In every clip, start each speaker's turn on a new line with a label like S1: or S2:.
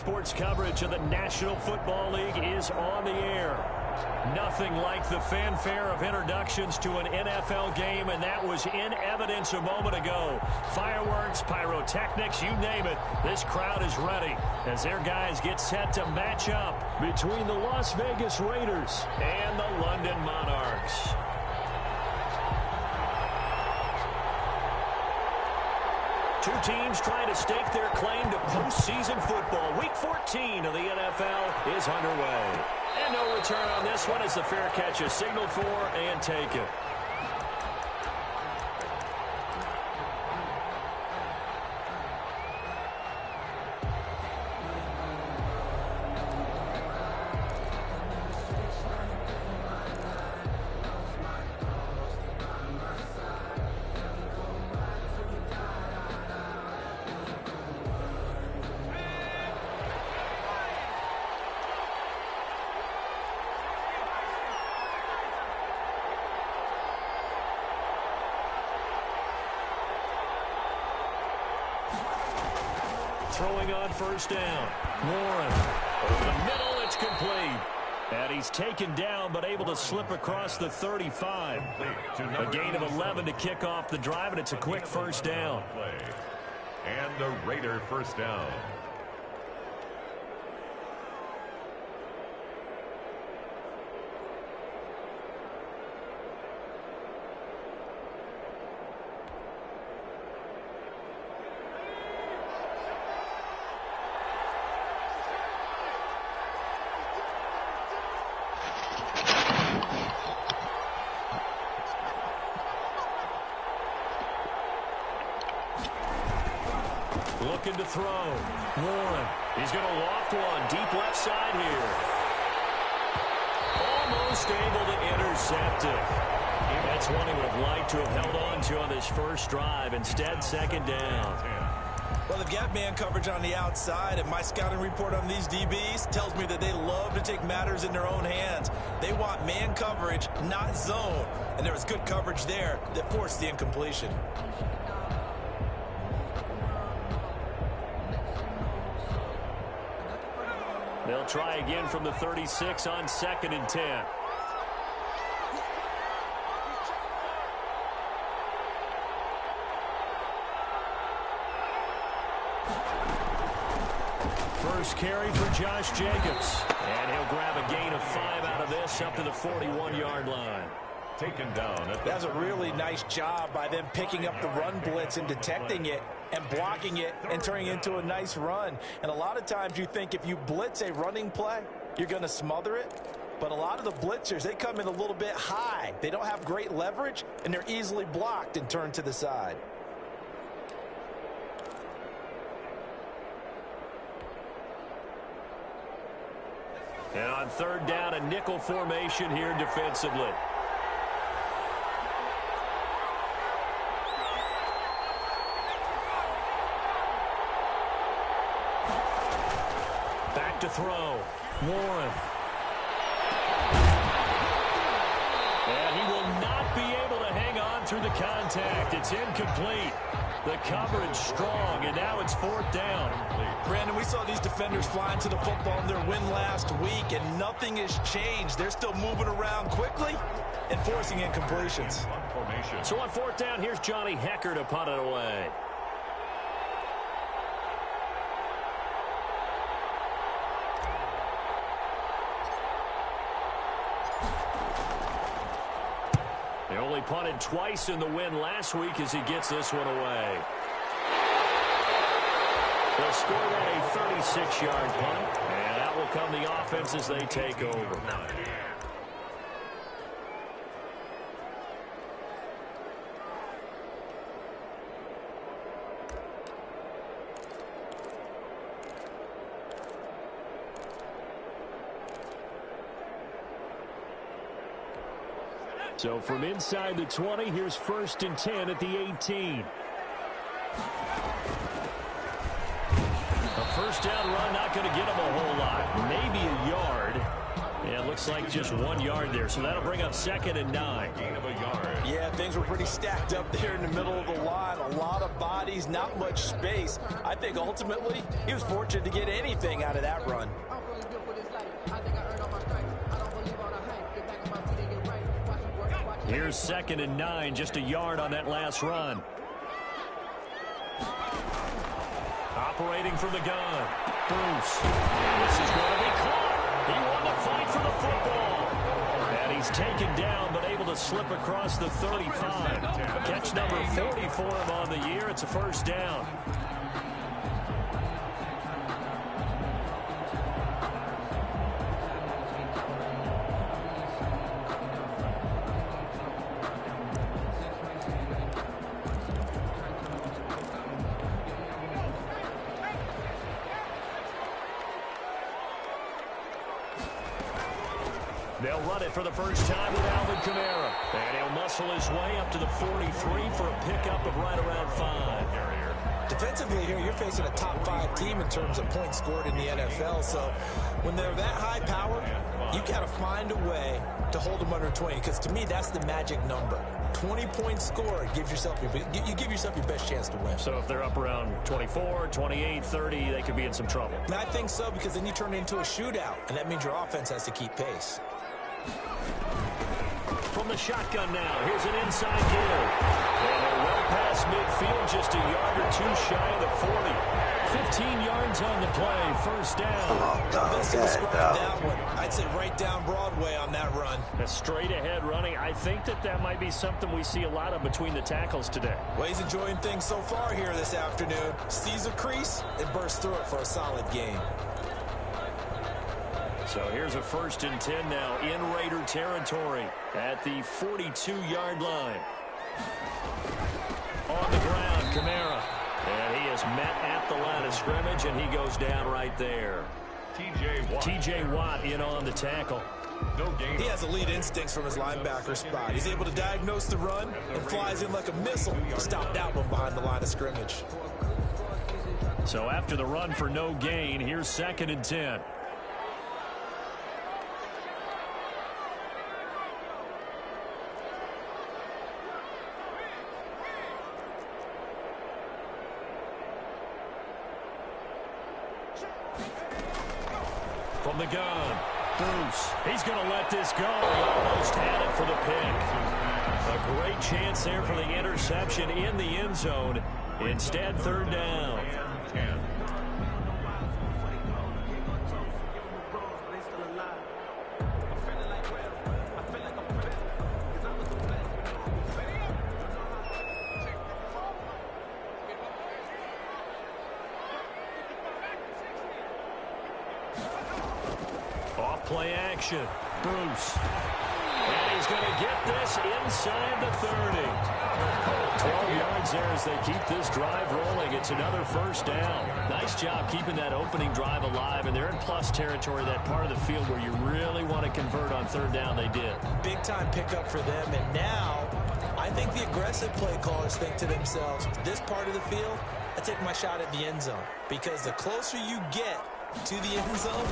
S1: Sports coverage of the National Football League is on the air. Nothing like the fanfare of introductions to an NFL game, and that was in evidence a moment ago. Fireworks, pyrotechnics, you name it. This crowd is ready as their guys get set to match up between the Las Vegas Raiders and the London Monarchs. Two teams trying to stake their claim to postseason football. Week 14 of the NFL is underway. And no return on this one as the fair catch is signaled for and taken. Throwing on first down. Warren. Over the middle, it's complete. And he's taken down, but able to slip across the 35. A gain of 11 to kick off the drive, and it's a quick first down.
S2: And a Raider first down.
S1: Looking to throw. Warren. He's going to loft one. Deep left side here. Almost able to intercept it. That's one he would have liked to have held on to on this first drive. Instead, second down.
S3: Well, they've got man coverage on the outside, and my scouting report on these DBs tells me that they love to take matters in their own hands. They want man coverage, not zone. And there was good coverage there that forced the incompletion.
S1: They'll try again from the 36 on 2nd and 10. First carry for Josh Jacobs. And he'll grab a gain of 5 out of this up to the 41-yard line.
S2: Taken down.
S3: That's a really nice job by them picking up the run blitz and detecting it and blocking it and turning it into a nice run. And a lot of times you think if you blitz a running play, you're going to smother it. But a lot of the blitzers, they come in a little bit high. They don't have great leverage, and they're easily blocked and turned to the side.
S1: And on third down, a nickel formation here defensively. Back to throw. Warren. And he will not be able to hang on through the contact. It's incomplete. The coverage strong, and now it's fourth down.
S3: Brandon, we saw these defenders flying to the football in their win last week, and nothing has changed. They're still moving around quickly and forcing incompletions.
S1: So on fourth down, here's Johnny Hecker to punt it away. They only punted twice in the win last week as he gets this one away. They'll score that a 36-yard punt, and that will come the offense as they take over. So from inside the 20, here's 1st and 10 at the 18. A first down run, not going to get him a whole lot. Maybe a yard. And it looks looks like just 1 yard there, so that'll bring up 2nd and 9.
S2: Gain of a yard.
S3: Yeah, things were pretty stacked up there in the middle of the line. A lot of bodies, not much space. I think ultimately he was fortunate to get anything out of that run.
S1: Here's 2nd and 9, just a yard on that last run. Operating from the gun. Bruce. This is going to be caught. He won the fight for the football. And he's taken down, but able to slip across the 35. Catch number 40 for him on the year. It's a first down. They'll run it for the first time with Alvin Kamara. And he'll muscle his way up to the 43 for a pickup of right around 5.
S3: Defensively here, you're facing a top 5 team in terms of points scored in the NFL. So when they're that high powered, you got to find a way to hold them under 20. Because to me, that's the magic number. 20 points scored gives yourself you give yourself your best chance to win.
S1: So if they're up around 24, 28, 30, they could be in some trouble.
S3: And I think so, because then you turn it into a shootout, and that means your offense has to keep pace.
S1: From the shotgun now, here's an inside give. And they're well past midfield, just a yard or two shy of the 40. 15 yards on the play, first down.
S3: Best to describe that one. I'd say right down Broadway on that run.
S1: A straight ahead running. I think that might be something we see a lot of between the tackles today.
S3: Well, he's enjoying things so far here this afternoon. Sees a crease and bursts through it for a solid gain.
S1: So here's a 1st and 10 now in Raider territory at the 42-yard line. On the ground, Kamara. And he is met at the line of scrimmage, and he goes down right there. T.J. Watt in on the tackle.
S2: No gain.
S3: He has elite instincts from his linebacker spot. He's able to diagnose the run and flies in like a missile to stop that one behind the line of scrimmage.
S1: So after the run for no gain, here's 2nd and 10. From the gun, Bruce. He's going to let this go. He almost had it for the pick. A great chance there for the interception in the end zone. Instead, 3rd down. Play action. Bruce. And he's going to get this inside the 30. 12 yards there as they keep this drive rolling. It's another first down. Nice job keeping that opening drive alive, and they're in plus territory, that part of the field where you really want to convert on 3rd down. They did. Big time pickup for them, and now I think the aggressive play callers think to themselves, this part of the field, I take my shot at the end zone, because the closer you get to the end zone,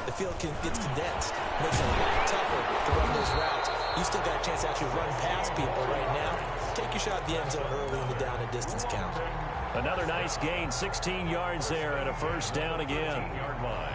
S1: the field gets condensed. Makes it a lot tougher to run those routes. You still got a chance to actually run past people right now. Take your shot at the end zone early in the down and distance count. Another nice gain, 16 yards there, and a first down again. Yard line.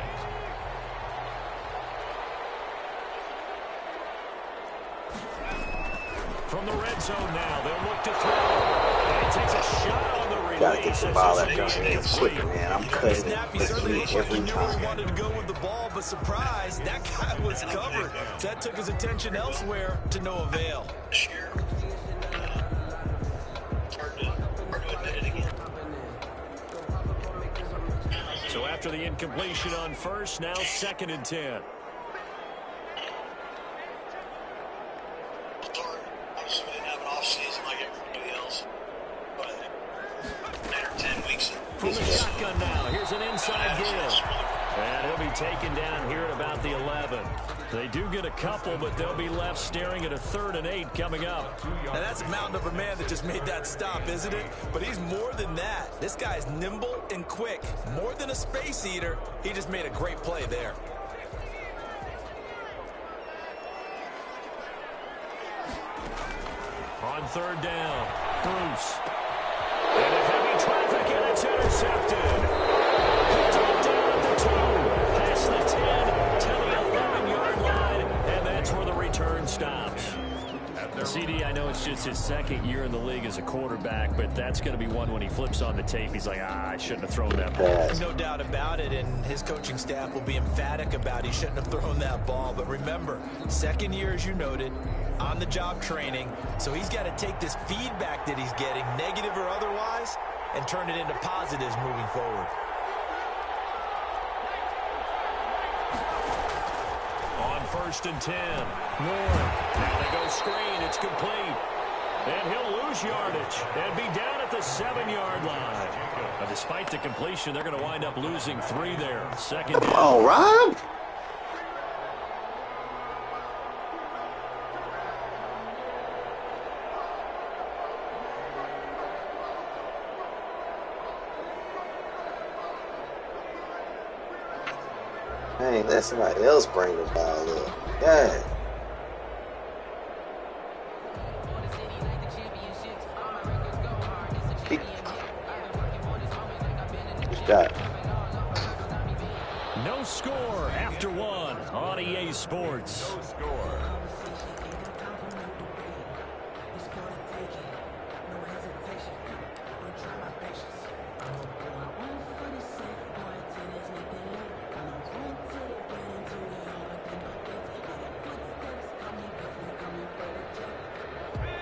S1: From the red zone now, they'll look to throw. And he takes a shot on the release.
S4: Gotta get the ball out of there quicker, man. I'm cutting this lead every time.
S3: Wanted to go with the ball, but surprise, that guy was covered. That took his attention elsewhere to no avail.
S1: So after the incompletion on first, now 2nd and 10. From the shotgun now, here's an inside give. And he'll be taken down here at about the 11. They do get a couple, but they'll be left staring at a 3rd and 8 coming up.
S3: Now that's a mountain of a man that just made that stop, isn't it? But he's more than that. This guy's nimble and quick. More than a space eater, he just made a great play there.
S1: On third down, Bruce. And a heavy traffic, and it's intercepted. Down at the 2, past the 10, to the 11-yard line, and that's where the return stops. CD, I know it's just his second year in the league as a quarterback, but that's going to be one when he flips on the tape. He's like, I shouldn't have thrown that ball.
S3: No doubt about it, and his coaching staff will be emphatic about he shouldn't have thrown that ball. But remember, second year, as you noted, on-the-job training, so he's got to take this feedback that he's getting, negative or otherwise, and turn it into positives moving forward.
S1: On 1st and 10, Warren. Now they go screen. It's complete. And he'll lose yardage and be down at the 7-yard line. Now, despite the completion, they're going to wind up losing 3 there. Second down.
S4: All right. Hey, let somebody else bring the ball up. Yeah. Got it.
S1: No score after 1 on EA Sports.
S2: No score.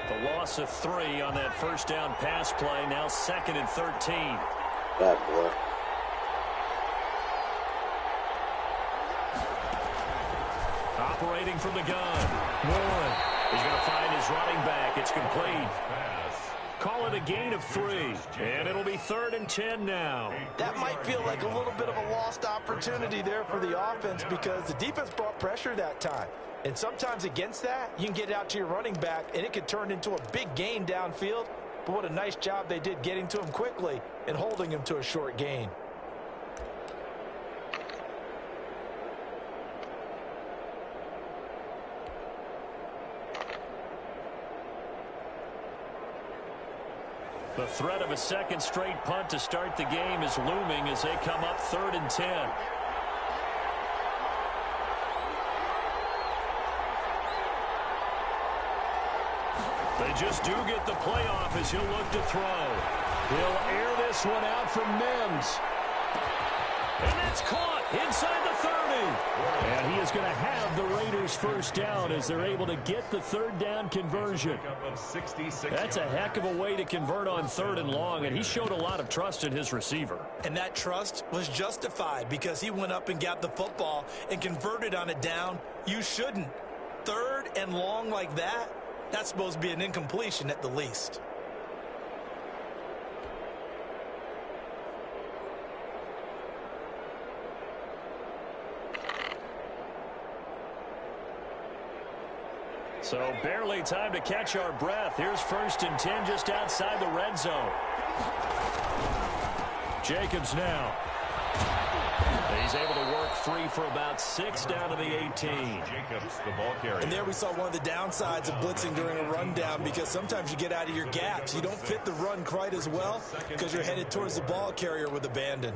S1: The loss of 3 on that first down pass play. Now 2nd and 13.
S4: That boy.
S1: Operating from the gun. Warren. He's going to find his running back. It's complete. Call it a gain of 3. And it'll be 3rd and 10 now.
S3: That might feel like a little bit of a lost opportunity there for the offense because the defense brought pressure that time. And sometimes against that, you can get it out to your running back, and it could turn into a big gain downfield. But what a nice job they did getting to him quickly and holding him to a short gain.
S1: The threat of a second straight punt to start the game is looming as they come up 3rd and 10. They just do get the playoff as he'll look to throw. He'll air this one out from Mims. And that's caught inside the 30. And he is going to have the Raiders first down as they're able to get the 3rd down conversion. That's a heck of a way to convert on 3rd and long, and he showed a lot of trust in his receiver.
S3: And that trust was justified because he went up and got the football and converted on a down. You shouldn't. 3rd and long like that, that's supposed to be an incompletion at the least.
S1: So barely time to catch our breath. Here's 1st and 10 just outside the red zone. Jacobs now. He's able to work free for about 6 down to the 18.
S2: Jacobs, the ball carrier.
S3: And there we saw one of the downsides of blitzing during a rundown because sometimes you get out of your gaps. You don't fit the run quite as well because you're headed towards the ball carrier with abandon.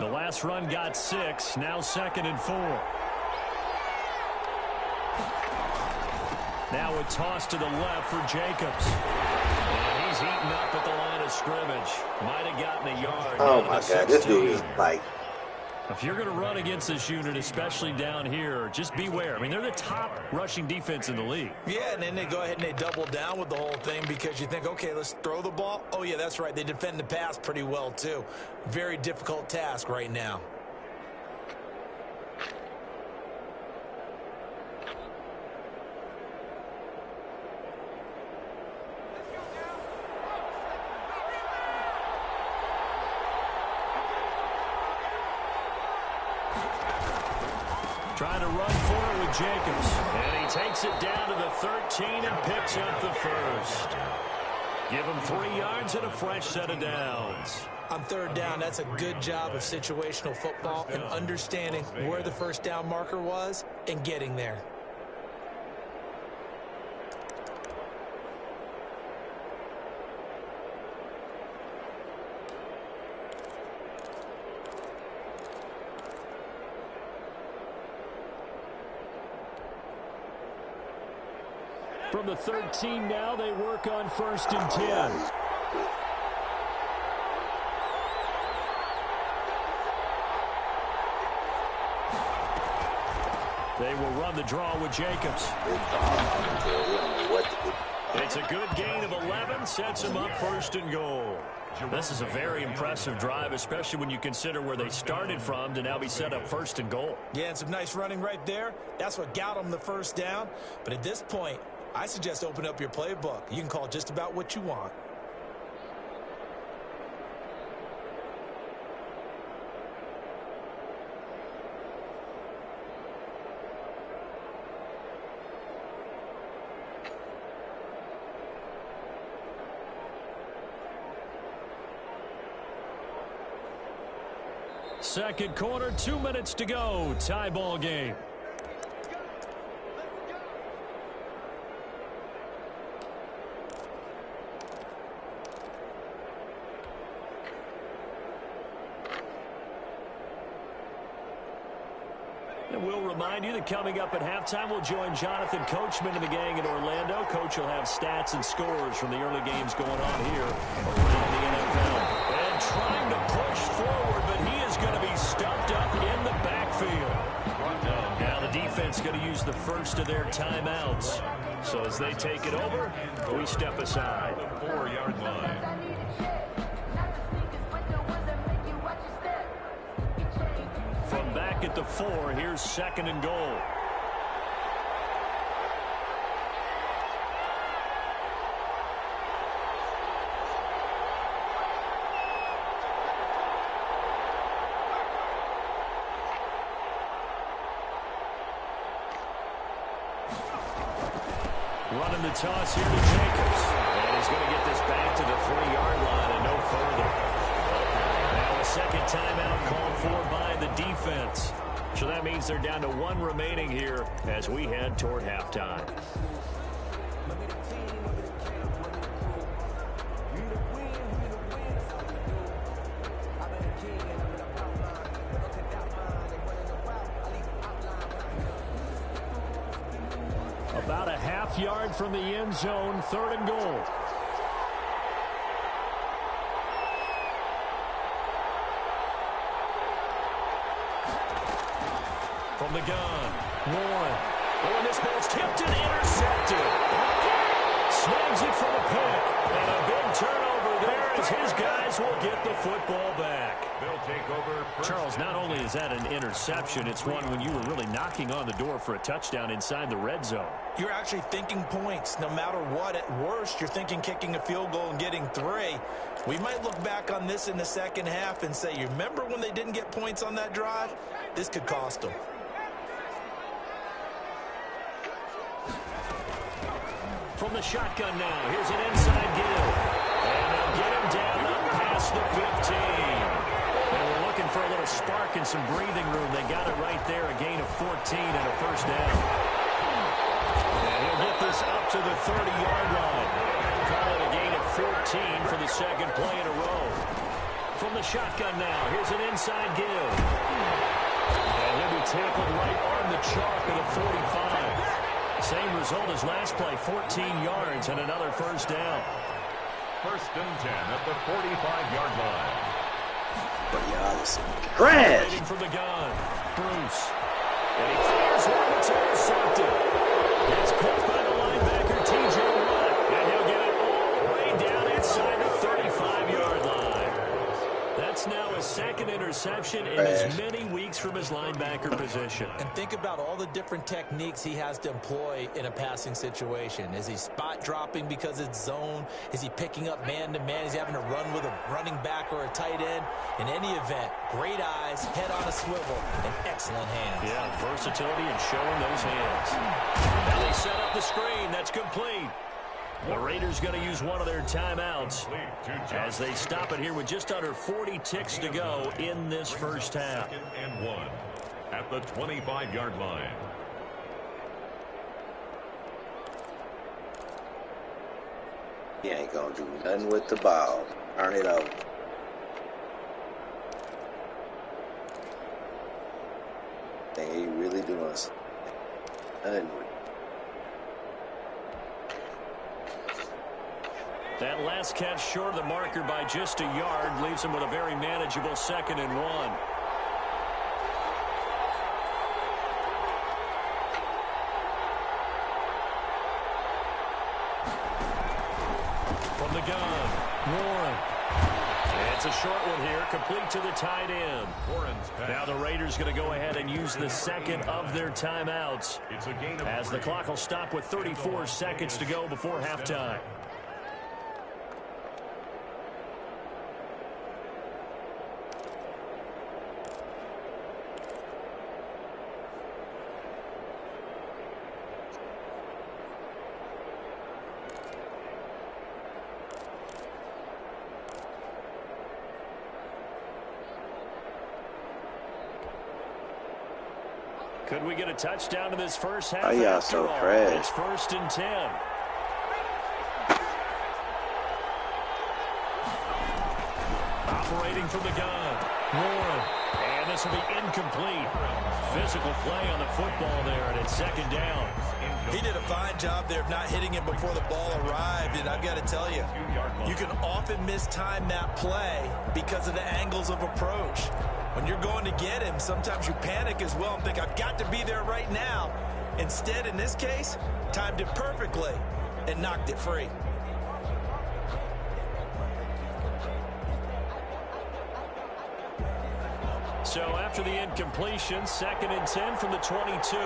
S1: The last run got 6. Now 2nd and 4. Now a toss to the left for Jacobs. And he's eaten up at the line of scrimmage. Might have gotten a yard.
S4: Oh, my God. This dude is like...
S1: If you're going to run against this unit, especially down here, just beware. I mean, they're the top rushing defense in the league.
S3: Yeah, and then they go ahead and they double down with the whole thing because you think, okay, let's throw the ball. Oh, yeah, that's right. They defend the pass pretty well, too. Very difficult task right now.
S1: to run for it with Jacobs. And he takes it down to the 13 and picks up the first. Give him 3 yards and a fresh set of downs.
S3: On third down, that's a good job of situational football and understanding where the first down marker was and getting there.
S1: From the 13 now, they work on 1st and 10. They will run the draw with Jacobs. It's a good gain of 11, sets them up 1st and goal. This is a very impressive drive, especially when you consider where they started from to now be set up 1st and goal.
S3: Yeah, and some nice running right there. That's what got them the first down. But at this point, I suggest open up your playbook. You can call just about what you want.
S1: Second quarter, 2 minutes to go. Tie ball game. And we'll remind you that coming up at halftime, we'll join Jonathan Coachman and the gang in Orlando. Coach will have stats and scores from the early games going on here around the NFL. And trying to push forward, but he is going to be stuffed up in the backfield. Now the defense going to use the first of their timeouts. So as they take it over, we step aside.
S2: 4-yard line.
S1: From back at the 4, here's 2nd and goal. Running the toss here to Jacobs. And he's going to get this back to the 3-yard line and no further. Now a second timeout called for by the defense. So that means they're down to 1 remaining here as we head toward halftime. About a half yard from the end zone, 3rd and goal. From the gun, Warren. Oh, and this ball's tipped and intercepted. Snags it for the pick. And a big turnover there as his guys will get the football back.
S2: They'll take over.
S1: Charles, not only is that an interception, it's one when you were really knocking on the door for a touchdown inside the red zone.
S3: You're actually thinking points. No matter what, at worst, you're thinking kicking a field goal and getting 3. We might look back on this in the second half and say, you remember when they didn't get points on that drive? This could cost them.
S1: From the shotgun now, here's an inside give. And they'll get him down up past the 15. And we're looking for a little spark and some breathing room. They got it right there, a gain of 14 and a first down. And he'll get this up to the 30-yard line. Call it a gain of 14 for the second play in a row. From the shotgun now, here's an inside give. And he'll be tackled right on the chalk of the 45. Same result as last play, 14 yards and another first down.
S2: 1st and 10 at the 45-yard line.
S4: But y'all is trash.
S1: Waiting for the gun, Bruce. And he fires one that's intercepted. Gets picked by the linebacker, T.J. Watt. And he'll get it all the way down inside the 35-yard line. That's now a second interception in as many weeks from his linebacker position.
S3: And think about all the different techniques he has to employ in a passing situation. Is he spot dropping because it's zone? Is he picking up man-to-man? Is he having to run with a running back or a tight end? In any event, great eyes, head on a swivel, and excellent hands.
S1: Yeah, versatility and showing those hands. Now they set up the screen. That's complete. The Raiders going to use one of their timeouts as they stop it here with just under 40 ticks to go in this first half.
S2: Second and 1 at the 25-yard line.
S4: He ain't gonna do nothing with the ball. Turn it over. Think he really doing something. Nothing with it.
S1: That last catch short of the marker by just a yard leaves him with a very manageable second and 1. From the gun, Warren. It's a short one here, complete to the tight end. Now the Raiders going to go ahead and use the second of their timeouts as the clock will stop with 34 seconds to go before halftime. Could we get a touchdown in this first half?
S4: Oh, yeah, so fresh.
S1: It's 1st and 10. Operating from the gun. Warren. And this will be incomplete. Physical play on the football there, and it's second down.
S3: He did a fine job there of not hitting him before the ball arrived, and I've got to tell you, you can often mistime that play because of the angles of approach. When you're going to get him, sometimes you panic as well and think, I've got to be there right now. Instead, in this case, timed it perfectly and knocked it free.
S1: So after the incompletion, 2nd and 10 from the 22.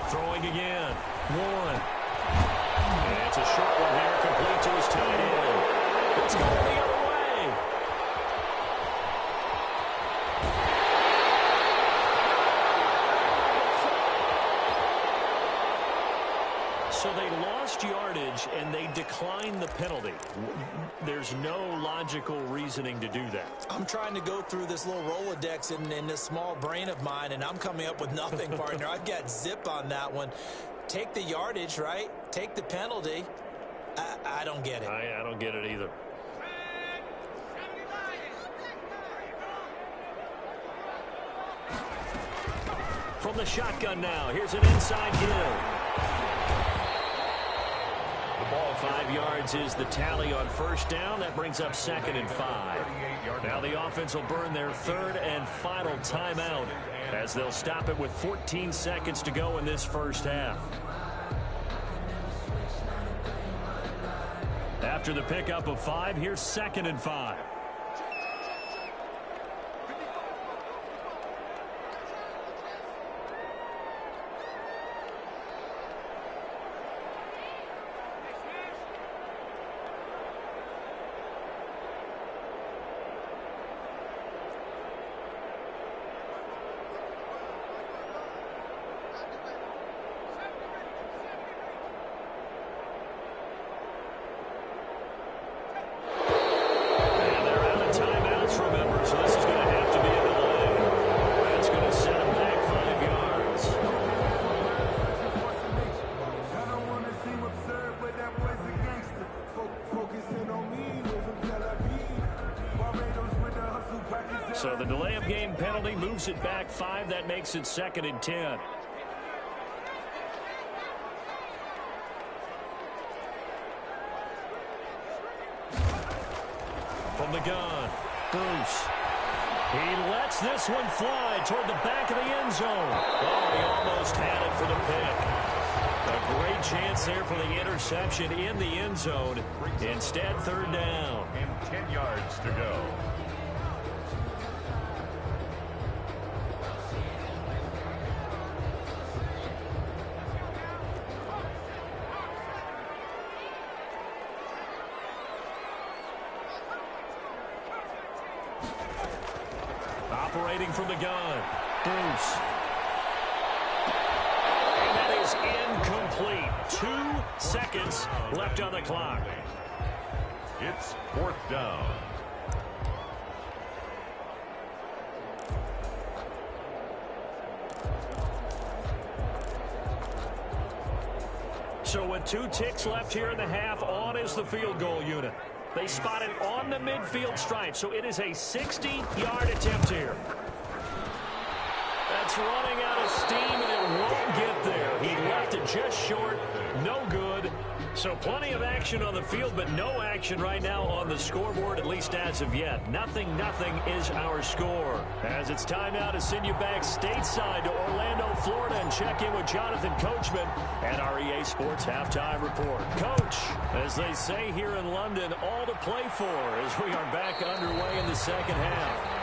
S1: Throwing again. Warren. And it's a short one here, complete to his tight end. It's going the other way. So they lost yardage and they declined the penalty. There's no logical reasoning to do that.
S3: I'm trying to go through this little Rolodex in this small brain of mine, and I'm coming up with nothing, partner. I've got zip on that one. Take the yardage, right? Take the penalty. I don't get it.
S1: I don't get it either. From the shotgun now, here's an inside give. The ball 5 yards is the tally on first down. That brings up 2nd and 5. Now the offense will burn their 3rd and final timeout as they'll stop it with 14 seconds to go in this first half. After the pickup of 5, here's 2nd and 5. So the delay of game penalty moves it back 5. That makes it 2nd and 10. From the gun, Bruce. He lets this one fly toward the back of the end zone. Oh, he almost had it for the pick. A great chance there for the interception in the end zone. Instead, third down.
S2: And 10 yards to go.
S1: Operating from the gun. Bruce. And that is incomplete. 2 seconds left on the clock.
S2: It's fourth down.
S1: So with 2 ticks left here in the half, on is the field goal unit. They spot it on the midfield stripe, so it is a 60-yard attempt here. That's running out of steam, and it won't get there. He left it just short. No good. So plenty of action on the field, but no action right now on the scoreboard, at least as of yet. 0-0 is our score. As it's time now to send you back stateside to Orlando, Florida, and check in with Jonathan Coachman at our EA Sports Halftime Report. Coach, as they say here in London, all to play for as we are back underway in the second half.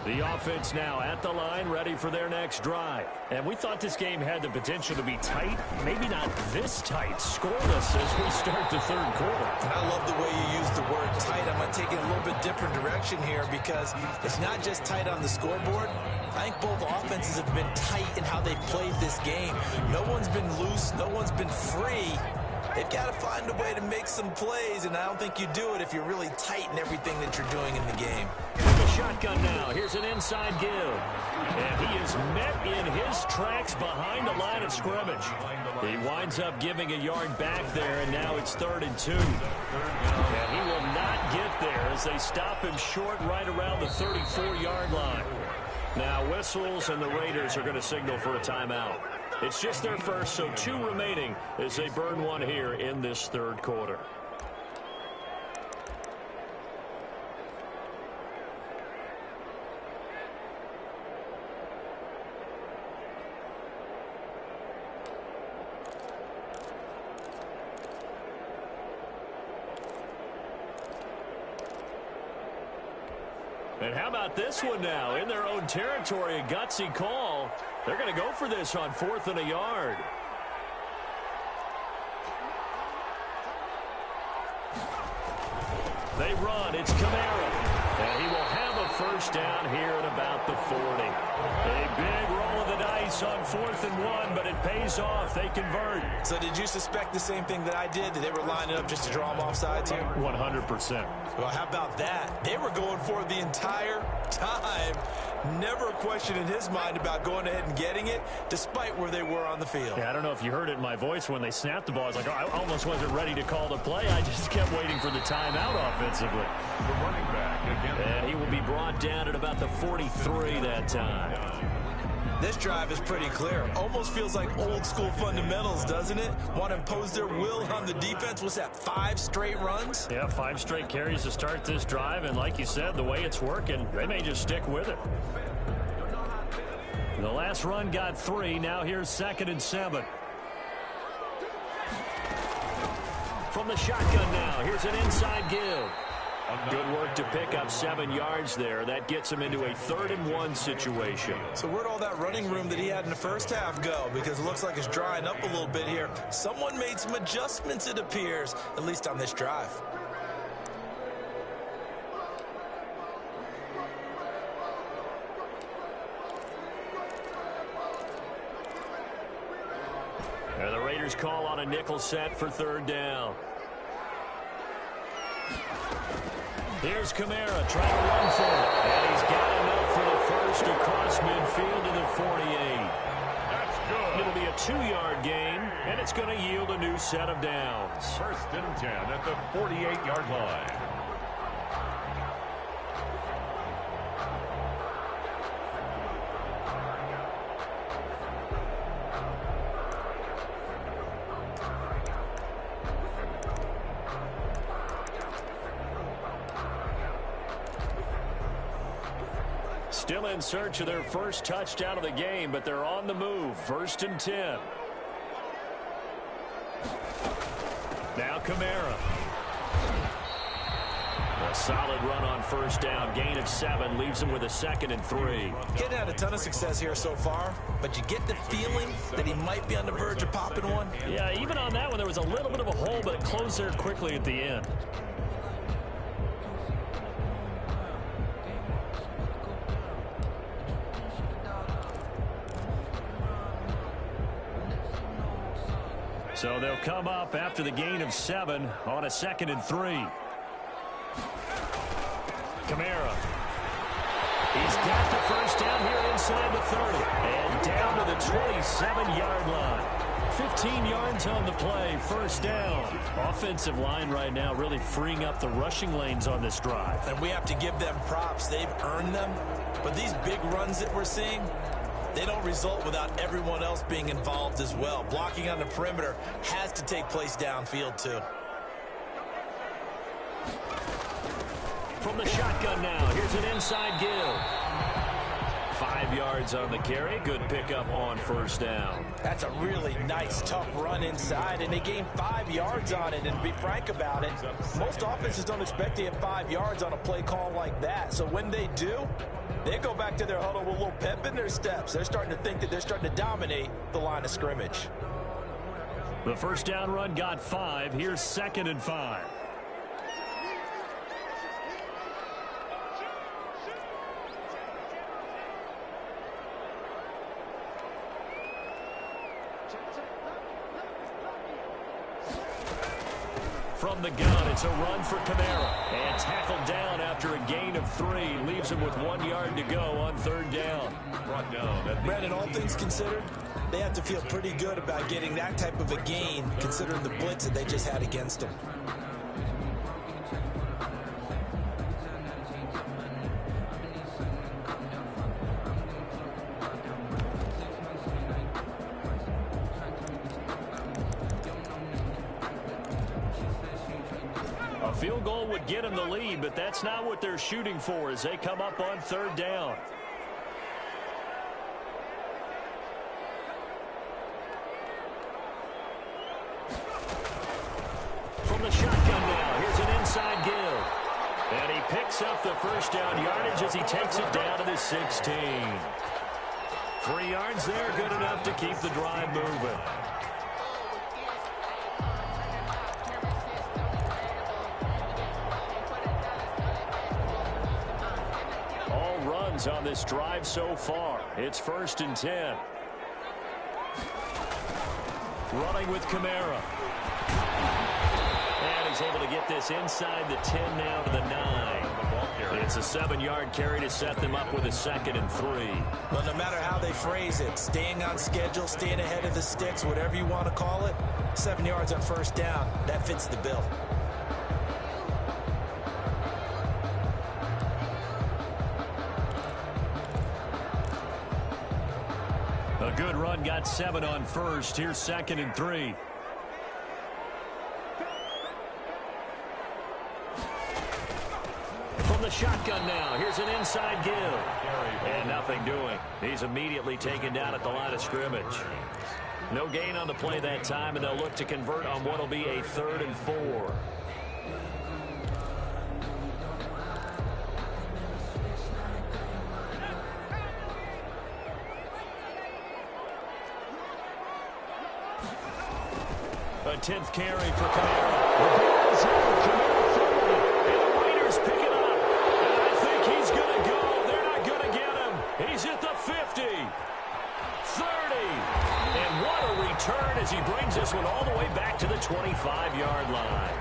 S1: The offense now at the line, ready for their next drive. And we thought this game had the potential to be tight, maybe not this tight, scoreless as we start the third quarter.
S3: And I love the way you use the word tight. I'm going to take it a little bit different direction here because it's not just tight on the scoreboard. I think both offenses have been tight in how they've played this game. No one's been loose. No one's been free. They've got to find a way to make some plays, and I don't think you do it if you're really tight in everything that you're doing in the game.
S1: The shotgun now. Here's an inside give. And he is met in his tracks behind the line of scrimmage. He winds up giving a yard back there, and now it's 3rd and 2. And he will not get there as they stop him short right around the 34-yard line. Now whistles, and the Raiders are going to signal for a timeout. It's just their first, so 2 remaining as they burn one here in this third quarter. And how about this one now? In their own territory, a gutsy call. They're going to go for this on 4th and a yard. They run. It's Kamara. And he will have a first down here at about the 40. A big roll of the dice on 4th and 1, but it pays off. They convert.
S3: So did you suspect the same thing that I did? That they were lining up just to draw them off sides here?
S1: 100%.
S3: Well, how about that? They were going for it the entire time. Never a question in his mind about going ahead and getting it, despite where they were on the field.
S1: Yeah, I don't know if you heard it in my voice when they snapped the ball. I was like, oh, I almost wasn't ready to call the play. I just kept waiting for the timeout offensively.
S2: The running back again.
S1: And he will be brought down at about the 43 that time.
S3: This drive is pretty clear. Almost feels like old school fundamentals, doesn't it? Want to impose their will on the defense. What's that, 5 straight runs?
S1: Yeah, 5 straight carries to start this drive. And like you said, the way it's working, they may just stick with it. The last run got 3. Now here's 2nd and 7. From the shotgun now, here's an inside give. Good work to pick up 7 yards there. That gets him into a 3rd and 1 situation.
S3: So where'd all that running room that he had in the first half go? Because it looks like it's drying up a little bit here. Someone made some adjustments, it appears, at least on this drive.
S1: And the Raiders call on a nickel set for 3rd down. Here's Kamara trying to run for it. And he's got enough for the first across midfield to the 48.
S2: That's
S1: It'll be a 2-yard gain, and it's going to yield a new set of downs.
S2: 1st and 10 at the 48-yard line.
S1: Still in search of their first touchdown of the game, but they're on the move. 1st and 10. Now Kamara. A solid run on 1st down. Gain of 7 leaves him with a 2nd and 3.
S3: Getting had a ton of success here so far, but you get the feeling that he might be on the verge of popping one.
S1: Yeah, even on that one, there was a little bit of a hole, but it closed there quickly at the end. So they'll come up after the gain of 7 on a 2nd and 3. Kamara. He's got the 1st down here inside the 30. And down to the 27-yard line. 15 yards on the play, 1st down. Offensive line right now really freeing up the rushing lanes on this drive.
S3: And we have to give them props. They've earned them. But these big runs that we're seeing, they don't result without everyone else being involved as well. Blocking on the perimeter has to take place downfield too.
S1: From the shotgun now, here's an inside give. 5 yards on the carry. Good pickup on 1st down.
S3: That's a really nice, tough run inside, and they gained 5 yards on it. And to be frank about it, most offenses don't expect to get 5 yards on a play call like that. So when they do, they go back to their huddle with a little pep in their steps. They're starting to think that they're starting to dominate the line of scrimmage.
S1: The 1st down run got 5. Here's 2nd and 5. From the gun, it's a run for Kamara. And tackled down after a gain of 3. Leaves him with 1 yard to go on 3rd down.
S2: Brought down.
S3: Brandon, all things considered, they have to feel pretty good about getting that type of a gain, considering the blitz that they just had against them.
S1: A field goal would get them the lead, but that's not what they're shooting for as they come up on 3rd down. From the shotgun now, here's an inside give. And he picks up the 1st down yardage as he takes it down to the 16. 3 yards there, good enough to keep the drive moving. On this drive so far. It's 1st and 10. Running with Kamara. And he's able to get this inside the 10 now to the 9. It's a 7-yard carry to set them up with a 2nd and 3.
S3: Well, no matter how they phrase it, staying on schedule, staying ahead of the sticks, whatever you want to call it, 7 yards on 1st down, that fits the bill.
S1: A good run, got 7 on 1st. Here's 2nd and 3. From the shotgun now, here's an inside give. And nothing doing. He's immediately taken down at the line of scrimmage. No gain on the play that time, and they'll look to convert on what will be a 3rd and 4. A 10th carry for Kamara. The ball's out. Kamara forward. And the Raiders pick it up. And I think he's going to go. They're not going to get him. He's at the 50. 30. And what a return as he brings this one all the way back to the 25-yard line.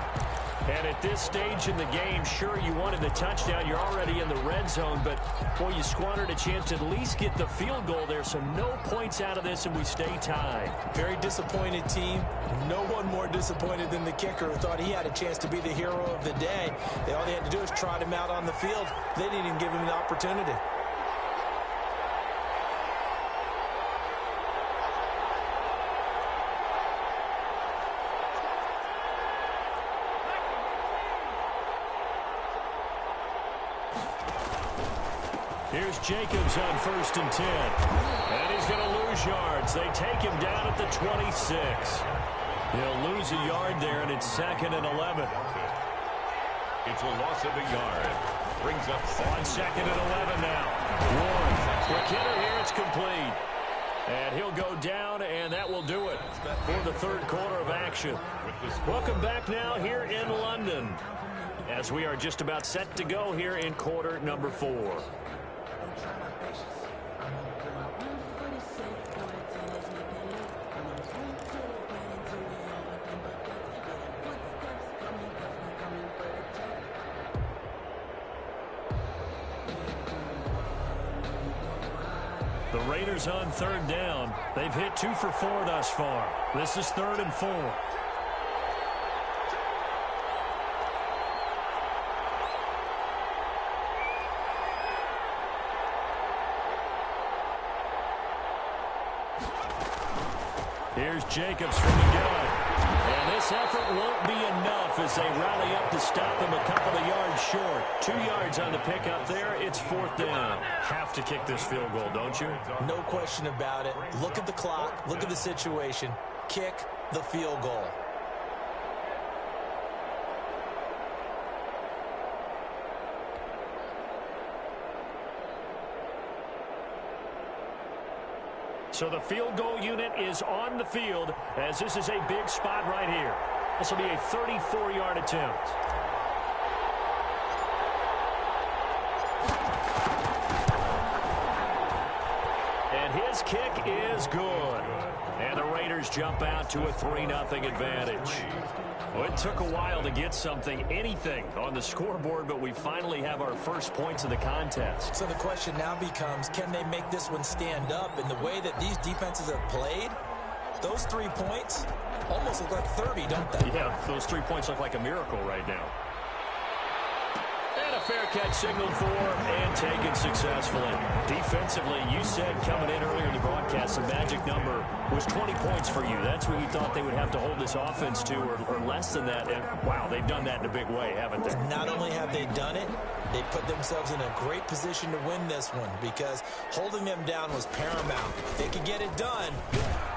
S1: And at this stage in the game, sure, you wanted the touchdown. You're already in the red zone, but, boy, you squandered a chance to at least get the field goal there, so no points out of this, and we stay tied.
S3: Very disappointed team. No one more disappointed than the kicker who thought he had a chance to be the hero of the day. All they had to do was trot him out on the field. They didn't even give him the opportunity.
S1: Here's Jacobs on 1st and 10. And he's going to lose yards. They take him down at the 26. He'll lose a yard there, and it's 2nd and 11.
S2: It's a loss of a yard. Brings up
S1: on 2nd and 11 now. Warren. McKinnon here, it's complete. And he'll go down, and that will do it for the third quarter of action. Welcome back now here in London, as we are just about set to go here in quarter number 4. The Raiders on 3rd down. They've hit 2 for 4 thus far. This is 3rd and 4. Here's Jacobs from the gun. And this effort won't be enough as they rally up to stop him a couple of yards short. 2 yards on the pickup there. It's 4th down. Have to kick this field goal, don't you?
S3: No question about it. Look at the clock. Look at the situation. Kick the field goal.
S1: So the field goal unit is on the field as this is a big spot right here. This will be a 34-yard attempt. And his kick is good. And the Raiders jump out to a 3-0 advantage. Well, it took a while to get anything on the scoreboard, but we finally have our first points of the contest.
S3: So the question now becomes, can they make this one stand up? In the way that these defenses have played, those 3 points almost look like 30, don't they?
S1: Yeah, those 3 points look like a miracle right now. And a fair catch signaled for and taken successfully. Defensively, you said coming in earlier in the broadcast, the magic number was 20 points for you. That's what you thought they would have to hold this offense to, or less than that. And, wow, they've done that in a big way, haven't they?
S3: Not only have they done it, they put themselves in a great position to win this one because holding them down was paramount. They could get it done.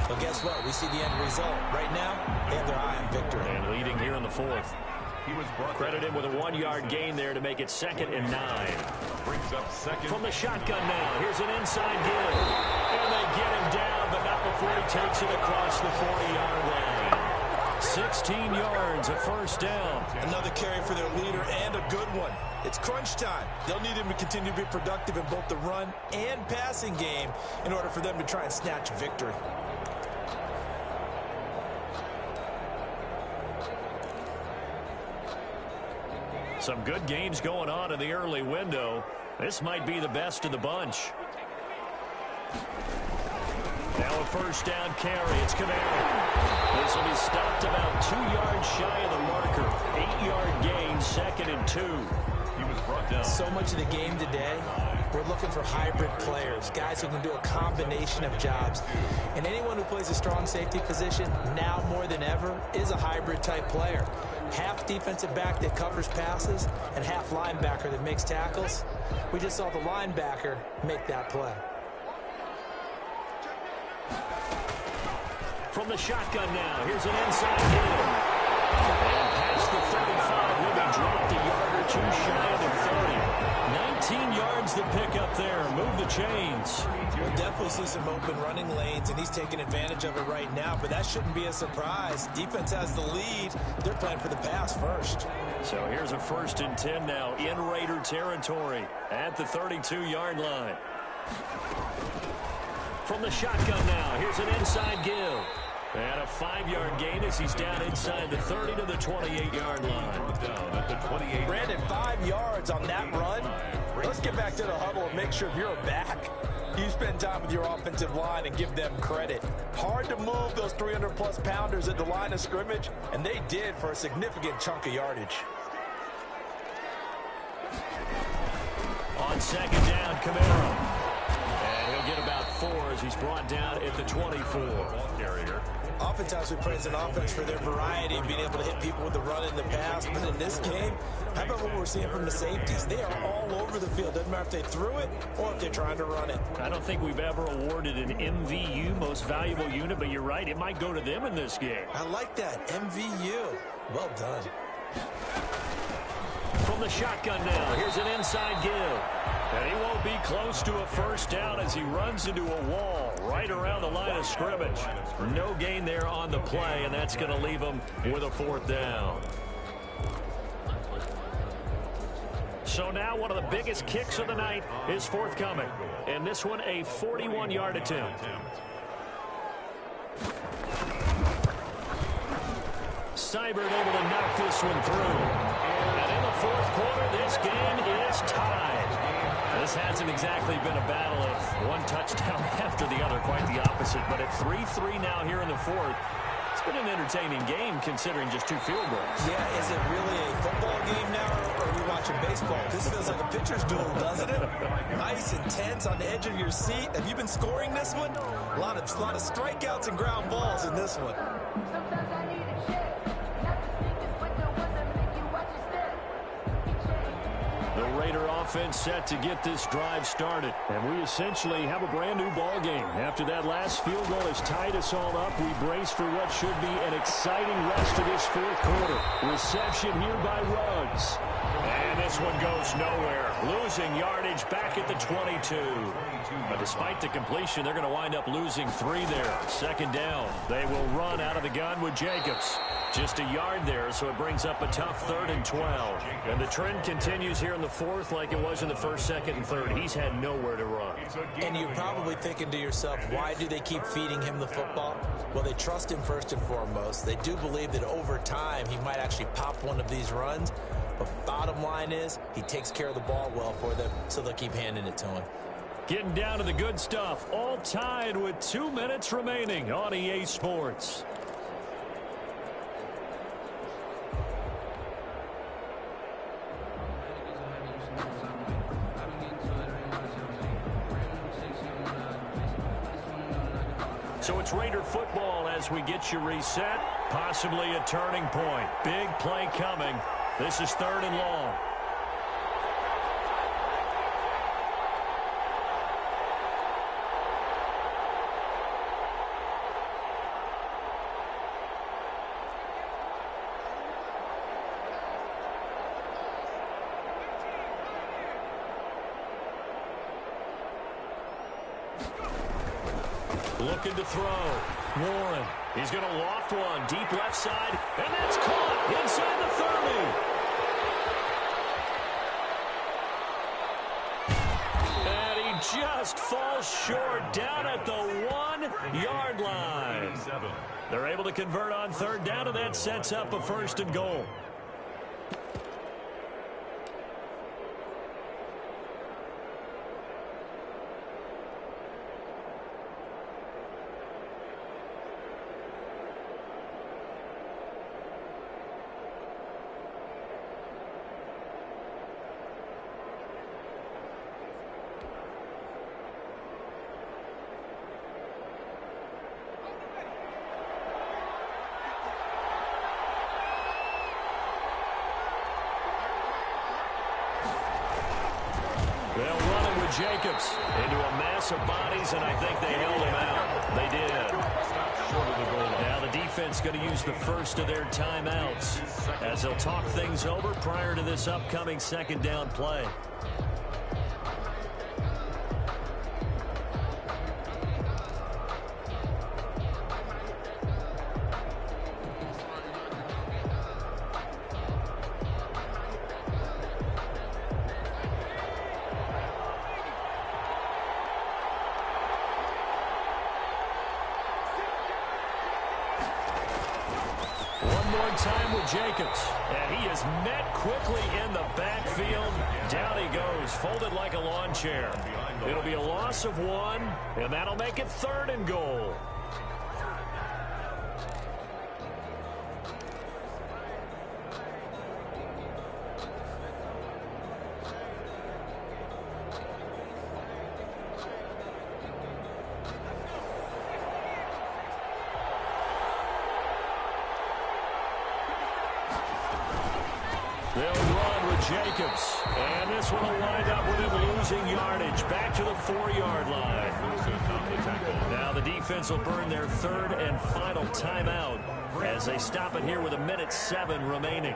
S3: But guess what? We see the end result. Right now, they have their eye on victory.
S1: And leading here in the 4th. Credit him with a 1-yard gain there to make it 2nd and 9.
S2: Brings up 2nd.
S1: From the shotgun now. Here's an inside give. And they get him down, but not before he takes it across the 40-yard line. 16 yards, a 1st down.
S3: Another carry for their leader and a good one. It's crunch time. They'll need him to continue to be productive in both the run and passing game in order for them to try and snatch victory.
S1: Some good games going on in the early window. This might be the best of the bunch. Now a 1st down carry. It's Kamara. This will be stopped about 2 yards shy of the marker. 8-yard gain, 2nd and 2.
S2: He was brought down.
S3: So much of the game today, we're looking for hybrid players, guys who can do a combination of jobs. And anyone who plays a strong safety position, now more than ever, is a hybrid type player. Half defensive back that covers passes and half linebacker that makes tackles. We just saw the linebacker make that play.
S1: From the shotgun now, here's an inside hit. And past the 35, will be dropped a yard or 2 shy of the 30. 19 yards to pick up there. Move the chains.
S3: We'll definitely see some open running lanes, and he's taking advantage of it right now, but that shouldn't be a surprise. Defense has the lead. They're playing for the pass first.
S1: So here's a 1st and 10 now in Raider territory at the 32-yard line. From the shotgun now, here's an inside give. And a 5-yard gain as he's down inside the 30 to the 28-yard line.
S2: Down at the 28.
S3: Brandon, 5 yards on that run. Let's get back to the huddle and make sure if you're a back, you spend time with your offensive line and give them credit. Hard to move those 300-plus pounders at the line of scrimmage, and they did for a significant chunk of yardage.
S1: On second down, Camaro. And he'll get about 4 as he's brought down at the 24.
S2: Ball carrier.
S3: Oftentimes we praise an offense for their variety and being able to hit people with the run in the pass. But in this game, how about what we're seeing from the safeties? They are all over the field. Doesn't matter if they threw it or if they're trying to run it.
S1: I don't think we've ever awarded an MVU, most valuable unit, but you're right, it might go to them in this game.
S3: I like that, MVU. Well done.
S1: From the shotgun now, here's an inside give. And he won't be close to a first down as he runs into a wall right around the line of scrimmage. No gain there on the play, and that's going to leave him with a 4th down. So now one of the biggest kicks of the night is forthcoming. And this one, a 41-yard attempt. Seibert able to knock this one through. And in the 4th quarter, this game is tied. This hasn't exactly been a battle of one touchdown after the other, quite the opposite. But at 3-3 now here in the 4th, it's been an entertaining game considering just 2 field goals.
S3: Yeah, is it really a football game now, or are we watching baseball? This feels like a pitcher's duel, doesn't it? Nice and tense on the edge of your seat. Have you been scoring this one? A lot of strikeouts and ground balls in this one.
S1: The Raider offense set to get this drive started. And we essentially have a brand new ball game. After that last field goal has tied us all up, we brace for what should be an exciting rest of this 4th quarter. Reception here by Ruggs. And this one goes nowhere. Losing yardage back at the 22. But despite the completion, they're going to wind up losing 3 there. Second down. They will run out of the gun with Jacobs. Just a yard there, so it brings up a tough 3rd and 12. And the trend continues here in the 4th like it was in the 1st, 2nd, and 3rd. He's had nowhere to run.
S3: And you're probably thinking to yourself, why do they keep feeding him the football? Well, they trust him first and foremost. They do believe that over time he might actually pop one of these runs. But bottom line is, he takes care of the ball well for them, so they'll keep handing it to him.
S1: Getting down to the good stuff. All tied with 2 minutes remaining on EA Sports. So it's Raider football as we get you reset. Possibly a turning point. Big play coming. This is 3rd and long. Looking to throw. Warren. He's going to loft one. Deep left side. And that's caught inside the 30. And he just falls short down at the 1-yard line. They're able to convert on 3rd down, and that sets up a 1st and goal. They'll run it with Jacobs into a mass of bodies, and I think they held him out. They did. Now the defense going to use the first of their timeouts as they'll talk things over prior to this upcoming 2nd down play. one more time with Jacobs. And he is met quickly in the backfield. Down he goes, folded like a lawn chair. It'll be a loss of 1, and that'll make it 3rd and goal. They'll run with Jacobs. And this one will wind up with him losing yardage. Back to the 4-yard line. Now the defense will burn their 3rd and final timeout as they stop it here with 1:07 remaining.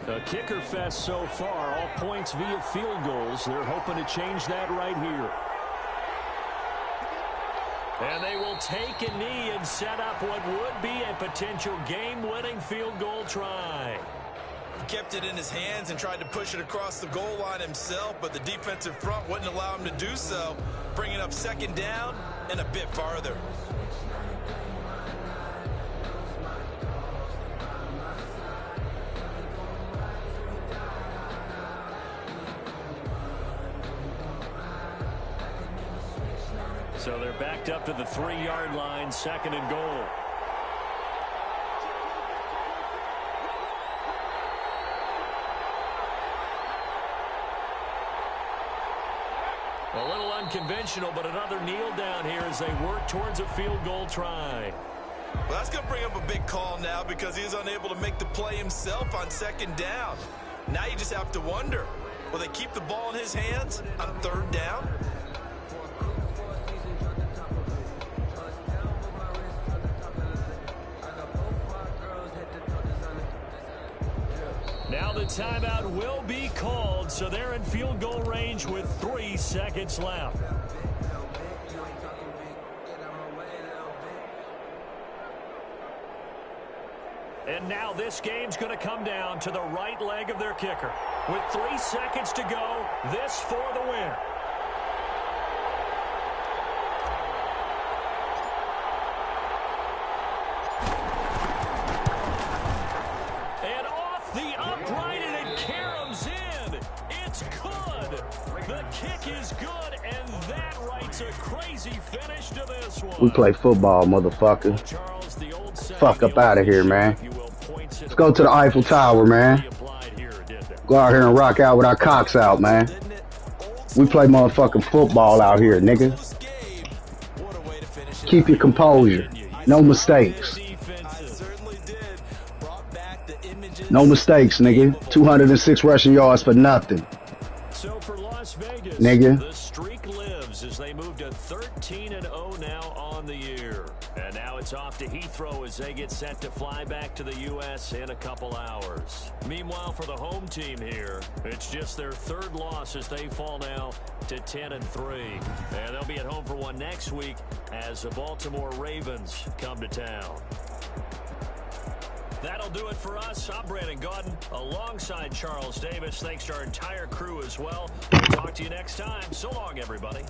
S1: A kicker fest so far, all points via field goals. They're hoping to change that right here. And they will take a knee and set up what would be a potential game-winning field goal try.
S3: He kept it in his hands and tried to push it across the goal line himself, but the defensive front wouldn't allow him to do so, bringing up 2nd down and a bit farther.
S1: So they're backed up to the 3-yard line, 2nd and goal. A little unconventional, but another kneel down here as they work towards a field goal try.
S3: Well, that's going to bring up a big call now because he's unable to make the play himself on 2nd down. Now you just have to wonder, will they keep the ball in his hands on 3rd down?
S1: Now the timeout will be called, so they're in field goal range with 3 seconds left. And now this game's going to come down to the right leg of their kicker. With 3 seconds to go, this for the win. The kick is good, and that writes a crazy finish to this one.
S4: We play football, motherfucker. Fuck up out of here, man. Let's go to the Eiffel Tower, man. Go out here and rock out with our cocks out, man. We play motherfucking football out here, nigga. Keep your composure. No mistakes. No mistakes, nigga. 206 rushing yards for nothing.
S1: So for Las Vegas,
S4: nigga,
S1: the streak lives as they move to 13-0 now on the year. And now it's off to Heathrow as they get set to fly back to the U.S. in a couple hours. Meanwhile, for the home team here, it's just their 3rd loss as they fall now to 10-3. And they'll be at home for one next week as the Baltimore Ravens come to town. That'll do it for us. I'm Brandon Gaudin alongside Charles Davis. Thanks to our entire crew as well. We'll talk to you next time. So long, everybody.